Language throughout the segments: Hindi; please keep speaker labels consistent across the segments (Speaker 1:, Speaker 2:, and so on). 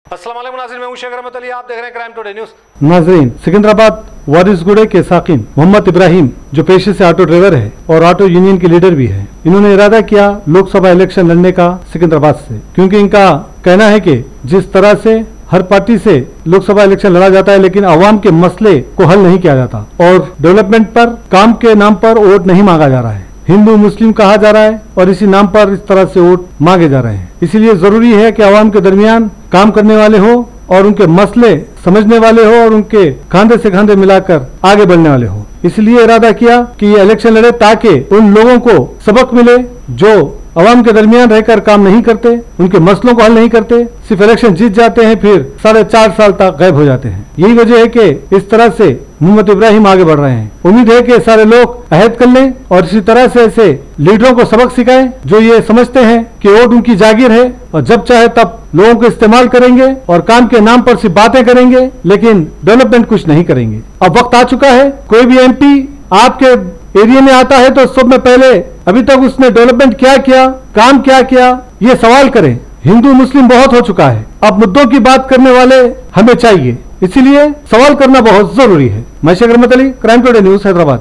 Speaker 1: अस्सलाम वालेकुम नाज़रीन, मैं हूं शेख रहमत अली, आप देख रहे हैं क्राइम टुडे न्यूज़।
Speaker 2: नाजरीन, सिकंदराबाद वारिसगुड़े के साकिन मोहम्मद इब्राहिम जो पेशे से ऑटो ड्राइवर है और ऑटो यूनियन के लीडर भी है, इन्होंने इरादा किया लोकसभा इलेक्शन लड़ने का सिकंदराबाद से, क्योंकि इनका कहना है कि जिस तरह से हर पार्टी से लोकसभा इलेक्शन लड़ा जाता है लेकिन आवाम के मसले को हल नहीं किया जाता और डेवलपमेंट पर काम के नाम पर वोट नहीं मांगा जा रहा है, हिंदू मुस्लिम कहा जा रहा है और इसी नाम पर इस तरह से वोट मांगे जा रहे हैं। इसीलिए जरूरी है कि आवाम के दरमियान काम करने वाले हो और उनके मसले समझने वाले हो और उनके खांधे से खांधे मिलाकर आगे बढ़ने वाले हो। इसलिए इरादा किया कि ये इलेक्शन लड़े ताकि उन लोगों को सबक मिले जो आवाम के दरमियान रहकर काम नहीं करते, उनके मसलों को हल नहीं करते, सिर्फ इलेक्शन जीत जाते हैं फिर 4.5 साल तक गायब हो जाते हैं। यही वजह है कि इस तरह से मोहम्मद इब्राहिम आगे बढ़ रहे हैं। उम्मीद है कि सारे लोग अहद कर लें और इसी तरह से ऐसे लीडरों को सबक सिखाएं जो ये समझते हैं कि वोट उनकी जागीर है और जब चाहे तब लोगों को इस्तेमाल करेंगे और काम के नाम पर सिर्फ बातें करेंगे लेकिन डेवलपमेंट कुछ नहीं करेंगे। अब वक्त आ चुका है, कोई भी एमपी आपके एरिया में आता है तो सब में पहले अभी तक उसने डेवलपमेंट क्या किया, काम क्या किया, ये सवाल करें। हिंदू मुस्लिम बहुत हो चुका है, अब मुद्दों की बात करने वाले हमें चाहिए, इसीलिए सवाल करना बहुत जरूरी है। मैं शेख रहमत Ali, crime today news, Hyderabad.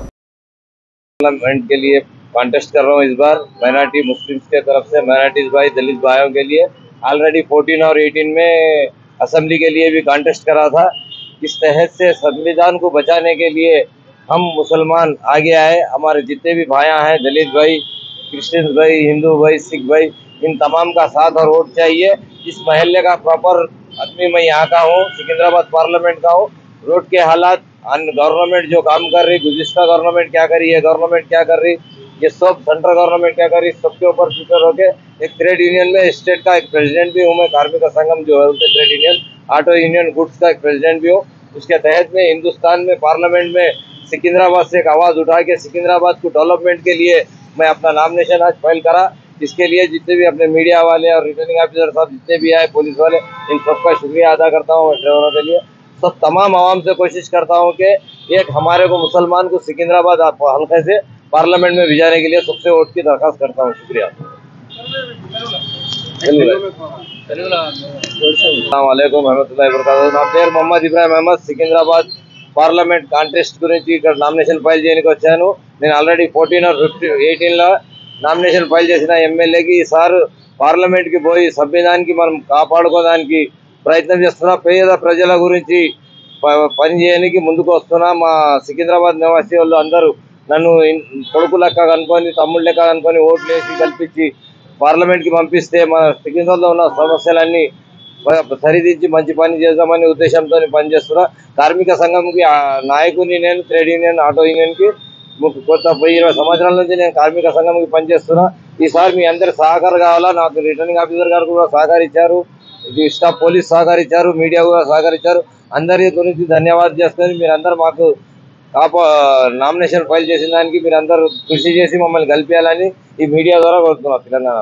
Speaker 3: Parliament के लिए कॉन्टेस्ट कर रहा हूँ इस बार माइनॉरिटी मुस्लिम्स के तरफ से, माइनॉरिटीज भाई दलित भाइयों के लिए। ऑलरेडी 14 और 18 में असेंबली के लिए भी कॉन्टेस्ट करा था। इस तहत से संविधान को बचाने के लिए हम मुसलमान आगे आए, हमारे जितने भी भाइयाँ हैं, दलित भाई, क्रिश्चियन भाई, हिंदू भाई, सिख भाई, इन तमाम का साथ और वोट चाहिए। इस महल्ले का प्रॉपर आदमी मैं यहाँ का हूँ, सिकंदराबाद पार्लियामेंट का हूँ। रोड के हालात, गवर्नमेंट जो काम कर रही, गुज़िश्ता गवर्नमेंट क्या कर रही है, गवर्नमेंट क्या कर रही, ये सब सेंट्रल गवर्नमेंट क्या कर रही, सबके ऊपर फिक्र होके एक ट्रेड यूनियन में स्टेट का एक प्रेसिडेंट भी हूँ मैं, कार्मिक संगम जो है उनके trade union, auto union goods का एक प्रेसिडेंट भी हूँ। उसके तहत में हिंदुस्तान में पार्लियामेंट में सिकंदराबाद से एक आवाज़ उठा के सिकंदराबाद को डेवलपमेंट के लिए मैं अपना नॉमिनेशन आज फाइल करा। इसके लिए जितने भी अपने मीडिया वाले और रिटर्निंग ऑफिसर साहब जितने भी आए, पुलिस वाले, इन सबका शुक्रिया अदा करता हूँ। ड्राइवरों के लिए सब तमाम आवाम से कोशिश करता हूँ कि एक हमारे को मुसलमान को सिकंदराबाद हल्के से पार्लियामेंट में भिजाने के लिए सबसे वोट की दरख्वास्त करता हूँ। शुक्रिया। अस्सलामुअलैकुम रहमतुल्लाहि व बरकातहू। నా పేరు మొహమ్మద్ ఇబ్రాహిం అహ్మద్, సికింద్రాబాద్ పార్లమెంట్ కాంటెస్ట్ గురించి ఇక్కడ నామినేషన్ ఫైల్ చేయడానికి వచ్చాను। నేను ఆల్రెడీ 14 और 18లో నామినేషన్ ఫైల్ చేసిన ఎమ్మెల్యేకి ఈసారి పార్లమెంట్కి పోయి సంవిధానానికి మనం కాపాడుకోవడానికి ప్రయత్నం చేస్తున్నా, పేద ప్రజల గురించి పని చేయడానికి ముందుకు వస్తున్నా। మా సికింద్రాబాద్ నివాసి వాళ్ళు అందరూ నన్ను కొడుకు లెక్క అనుకొని, తమ్ముడు లెక్క అనుకొని ఓట్లు వేసి కల్పించి పార్లమెంట్కి పంపిస్తే మన సికింద్రాబాద్లో ఉన్న సమస్యలన్నీ సరిదిద్ది మంచి పని చేద్దామనే ఉద్దేశంతో పనిచేస్తున్నా। కార్మిక సంఘంకి నాయకుని నేను, ట్రేడ్ యూనియన్, ఆటో యూనియన్కి కొత్త 20 సంవత్సరాల నుంచి నేను కార్మిక సంఘంకి పనిచేస్తున్నా। ఈసారి మీ అందరి సహకారం కావాలా। నాకు రిటర్నింగ్ ఆఫీసర్ గారు కూడా సహకరించారు, స్టాఫ్ పోలీస్ సహకరించారు, మీడియా కూడా సహకరించారు। అందరి గురించి ధన్యవాదాలు చేస్తున్నారు। మీరందరూ మాకు నామినేషన్ ఫైల్ చేసిన దానికి మీరందరూ కృషి చేసి మమ్మల్ని గెలిపించాలని ఈ మీడియా ద్వారా కోరుతున్నాను తెలంగాణ।